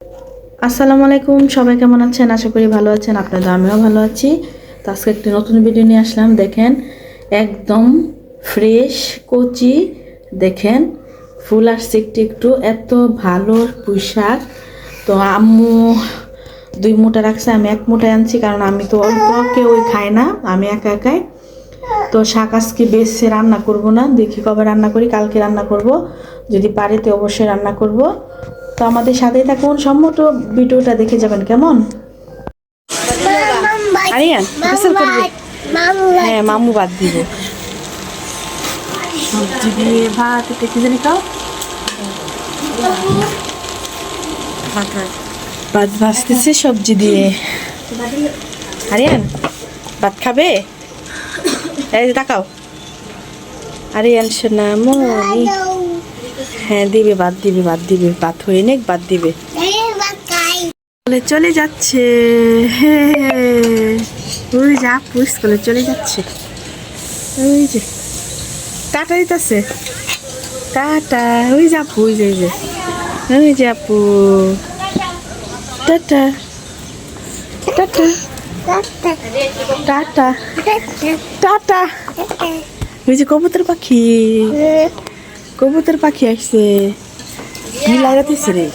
আসসালামু আলাইকুম, সবাই কেমন আছেন? আশা করি ভালো আছেন। আপনাদের আমিও ভালো আছি। তো আজকে একটি নতুন ভিডিও নিয়ে আসলাম। দেখেন একদম ফ্রেশ কচি, দেখেন ফুল আসছে একটু একটু, এত ভালো পোশাক। তো আম্মু 2 মুঠা রাখছে, আমি 1 মুঠা আনছি, কারণ আমি তো অল্প কেউই খাই না, আমি একা একাই। তো শাক আজকে বেছে রান্না করব না, দেখি কবে রান্না করি, কালকে রান্না করব, যদি পারি তো অবশ্যই রান্না করব। তো আমাদের সাথেই থাকুন, সম্পূর্ণ ভিডিওটা দেখে যাবেন কেমন। আরিয়ান গোসল করবে? হ্যাঁ, মামু ভাত দিব। সবজি দিয়ে ভাত, এটা কি জানি খাও, ভাত ভাজতেছে সবজি দিয়ে। আরিয়ান ভাত খাবে? এই যে তাকাও, আরিয়ান সোনা মনি। হ্যাঁ দিবে, ভাত দিবে, ভাত দিবে, ভাত হয়ে নেক, ভাত দিবে। চলে যাচ্ছে, ওই যে আপু স্কুলে চলে যাচ্ছে, ওই যে টাটা দিতেছে, টাটা। ওই যে আপু, ওই যে ওই যে আপু, টাটা টাটা টাটা টাটা। ওই যে কবুতর পাখি, কবুতর পাখি আসছে, কি লাগাতেছে রে।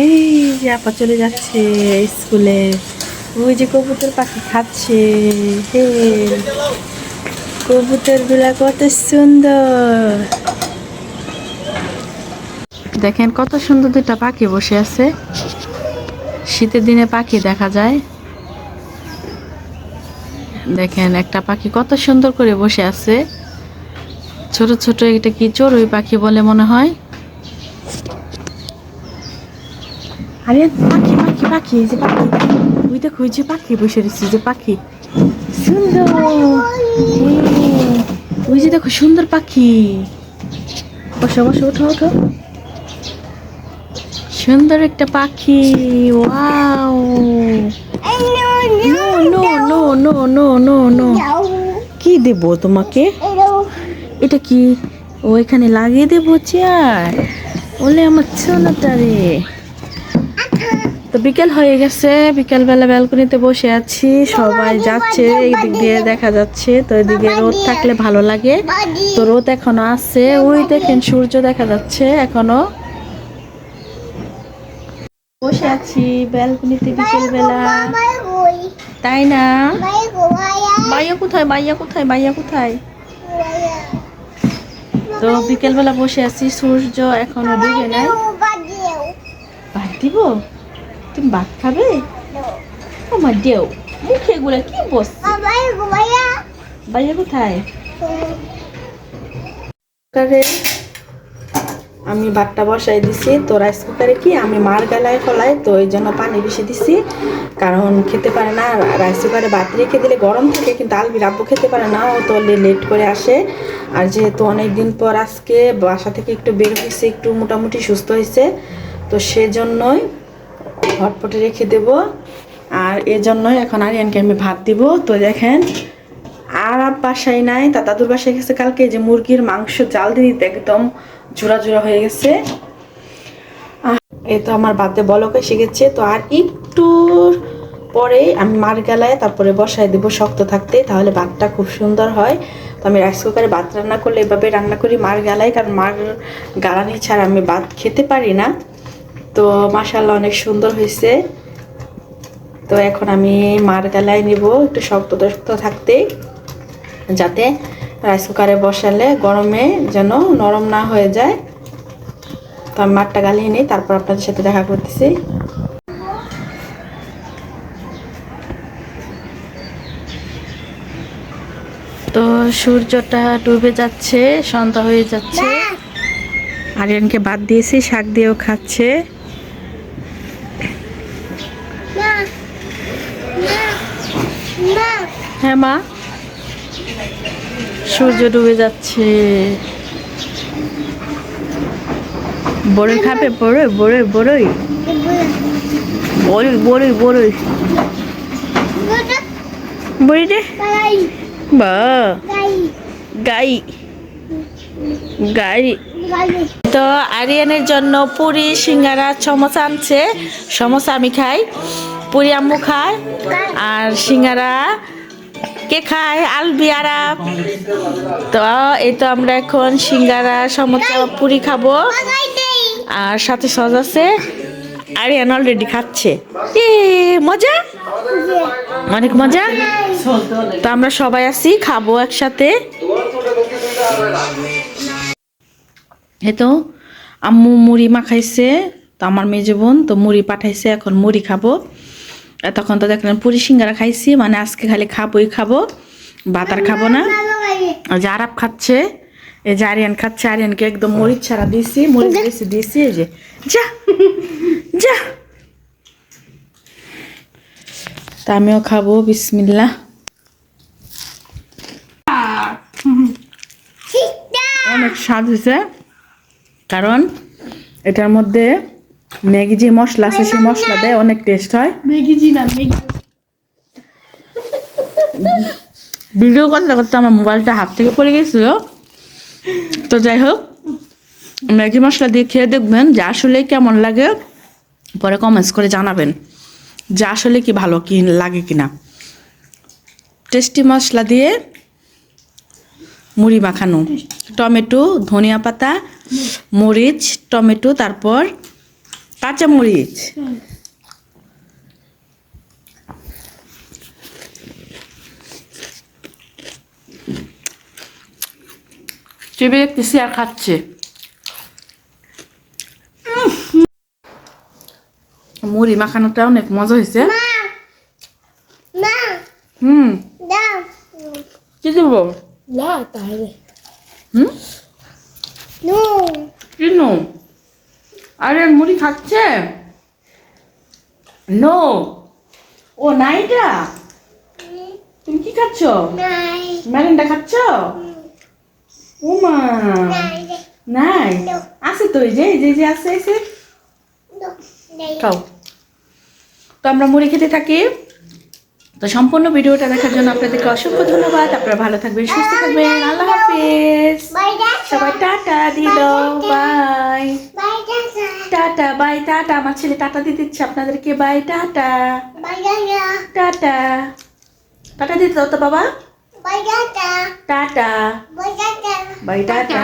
এই যে আপা চলে যাচ্ছে স্কুলে, ওই যে কবুতর পাখি খাচ্ছে। হে, কবুতর গুলা কত সুন্দর, দেখেন কত সুন্দর 2টা পাখি বসে আছে। শীতের দিনে পাখি দেখা যায়, দেখেন একটা পাখি কত সুন্দর করে বসে আছে, ছোট ছোট। এটা কি চড়ুই পাখি বলে মনে হয়। আরে পাখি পাখি পাখি, এই যে পাখি, ওই দেখো ওই যে পাখি বসে রয়েছে, যে পাখি সুন্দর। ওই যে দেখো সুন্দর পাখি, বসো বসো, ওঠো ওঠো, সুন্দর একটা পাখি। Wow, no no no no no no no, কি দেব তোমাকে? এটা কি ও এখানে লাগিয়ে দেবো চেয়ার? ওলে আমার ছোনাটা রে। তো বিকেল হয়ে গেছে, বিকেলবেলা ব্যালকনিতে বসে আছি, সবাই যাচ্ছে, এই দিক দিয়ে দেখা যাচ্ছে। তো এদিকে রোদ থাকলে ভালো লাগে, তো রোদ এখনো আছে। ওই দেখেন সূর্য দেখা যাচ্ছে এখনো। বসে আছি ব্যালকনিতে বিকেলবেলা, তাই না? বাইয়া কোথায়, বাইয়া কোথায়, বাইয়া কোথায়? তো বিকেলবেলা বসে আছি, সূর্য এখনো ডুবে নাই। ভাত দিব? তুমি ভাত খাবে? আমার দেও, মুখে এগুলা কি বসছে? বাইয়া কোথায়? আমি ভাতটা বসাই দিছি। তো রাইস কুকারে কি আমি মার গালায় ফলাই, তো এই জন্য পানি বেশি দিছি, কারণ খেতে পারে না। রাইস কুকারে ভাত রেখে দিলে গরম থাকে, কিন্তু আলবির আব্বু খেতে পারে না, ও তো লেট করে আসে। আর যেহেতু অনেক দিন পর আজকে বাসা থেকে একটু বের হয়েছে, একটু মোটামুটি সুস্থ হয়েছে, তো সেজন্যই হটপটে রেখে দেব। আর এজন্যই এখন আরিয়ানকে আমি ভাত দিব। তো দেখেন আর বাসায় নাই, তা দাদুর বাসায় গেছে কালকে, যে মুরগির মাংস জাল দিয়ে দিতে একদম জোড়া জোড়া হয়ে গেছে। এই তো আমার ভাতে বলক এসে গেছে। তো আর একটু পরে আমি মার গালায় তারপরে বসায় দেবো শক্ত থাকতে, তাহলে ভাতটা খুব সুন্দর হয়। তো আমি রাইস কুকারে ভাত রান্না করলে এভাবে রান্না করি মার গালায়, কারণ মার গালানি ছাড়া আমি ভাত খেতে পারি না। তো মাশাআল্লাহ অনেক সুন্দর হয়েছে। তো এখন আমি মার গালায় নেব একটু শক্ত শক্ত থাকতে, যাতে রাইস কুকারে বসালে গরমে যেন নরম না হয়ে যায়। তো আমি মারটা গালিয়ে নিই, তারপর আপনাদের সাথে দেখা করতেছি। তো সূর্যটা ডুবে যাচ্ছে, সন্ধ্যা হয়ে যাচ্ছে। আরিয়ানকে ভাত দিয়েছি, শাক দিয়েও খাচ্ছে। হ্যাঁ মা, সূর্য ডুবে যাচ্ছে। বড়ই খাবে? বড়ই বড়ই বড়ই বড়ই বড়ই বড়ই বড়ি রে বা গাই, গাড়ি। তো আরিয়ানের জন্য পুরি সিঙ্গারা সমোসা আনছে। সমোসা আমি খাই, পুরি আম্মু খায়, আর সিঙ্গারা কে খায়? আলবি আরাপ। তো এই তো আমরা এখন সিঙ্গারা সমোসা পুরি খাবো, আর সাথে সস আছে। আরিয়ান অলরেডি খাচ্ছে। এ মজা, অনেক মজা। তো আমরা সবাই আছি, খাবো একসাথে। এই তো আম্মু মুড়ি মাখাইছে, তো আমার মেজো বোন তো মুড়ি পাঠাইছে, এখন মুড়ি খাবো। তখন তো দেখলেন পুরি সিঙ্গারা খাইছি, মানে আজকে খালি খাবোই খাবো, ভাত আর খাবো না। আর যে আরাপ খাচ্ছে, এই যে আরিয়ান খাচ্ছে, আরিয়ানকে একদম মরিচ ছাড়া দিয়েছি, মরিচ বেশি দিয়েছি। এই যে যা যা, তা আমিও খাবো। বিসমিল্লাহ। অনেক স্বাদ হয়েছে, কারণ এটার মধ্যে ম্যাগি যে মশলা আছে সেই মশলা দেয়, অনেক টেস্ট হয়। ভিডিও করতে করতে আমার মোবাইলটা হাত থেকে পড়ে গেছিল। তো যাই হোক, ম্যাগি মশলা দিয়ে খেয়ে দেখবেন যে আসলে কেমন লাগে, পরে কমেন্টস করে জানাবেন যে আসলে কি ভালো কি লাগে কিনা। টেস্টি মশলা দিয়ে মুড়ি মাখানো, টমেটো, ধনিয়া পাতা, মরিচ, টমেটো, তারপর কাঁচা মরিচ। চেপে দেখতেছি আর খাচ্ছে। মুড়ি মাখানোটা অনেক মজা হয়েছে। কি দেবো? না তাহলে কেন? আরে মুড়ি খাচ্ছে? নো, ও নাইটা। তুমি কি খাচ্ছ? ম্যারিন্ডা খাচ্ছ? ওমা নাই, আছে তো, এই যে আছে এসে খাও। তো আমরা মুড়ি খেতে থাকি। তো সম্পূর্ণ ভিডিওটা দেখার জন্য আপনাদেরকে অসংখ্য ধন্যবাদ। আপনারা ভালো থাকবেন, সুস্থ থাকবেন। আল্লাহ হাফেজ। সবাই টাটা দিয়ে দাও, বাই। Tata, bye, tata. আমার ছেলে টাটা দিয়ে দিচ্ছে আপনাদেরকে, বাই, টাটা। টাটা, টাটা দিতে দাও তো বাবা। Tata, bye, tata.